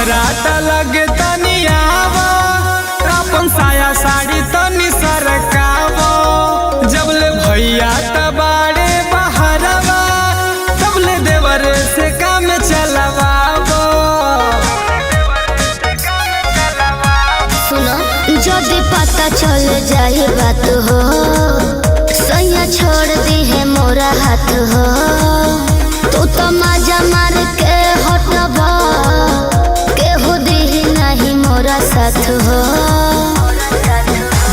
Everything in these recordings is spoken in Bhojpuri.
हमरा त लगे तनी आवो अपन साया साड़ी तनी सरकावो। जबले भैया त बाड़े बहरवा तबले देवर से काम चलवावो। सुनो जदि पता चल जाए बात हो सैया छोड़ दी है मोरा हाथ हो। तू तो मजा मार के हटबा केहू दी नहीं मोरा साथ हो।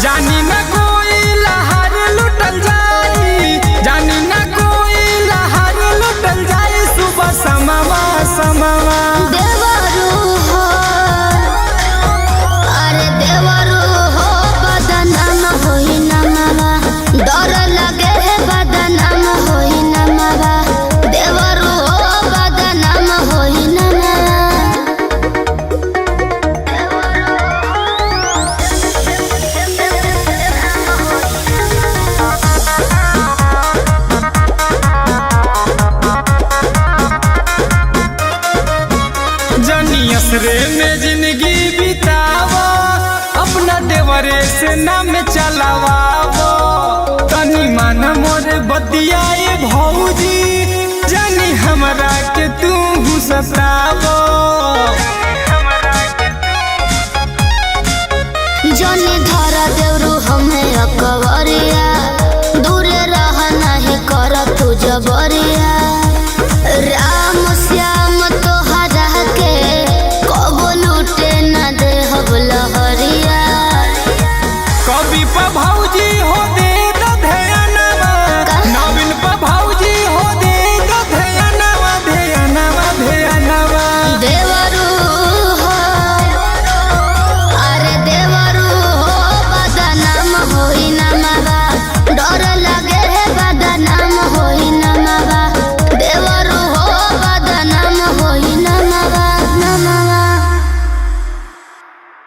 जानी न कोई लहर लुटल जाई, जानी न कोई लहर लुटल जाई सुबह समावा समावा। देवरू हो अरे देवरू हो बदनाम होई ना मावा डर लगे है बदनाम होई ना मावा। देवरू हो बदनाम होई ना मावा। जनी असरे में जिंदगी बितावो अपना देवरे से नाम चलावावो। तनी मन मोरे बतियाए भौजी जानी हमरा के तू सतावो। जनी धरा देवरू हमें अकबरिया दूरे रह नहीं कर तू जबरिया।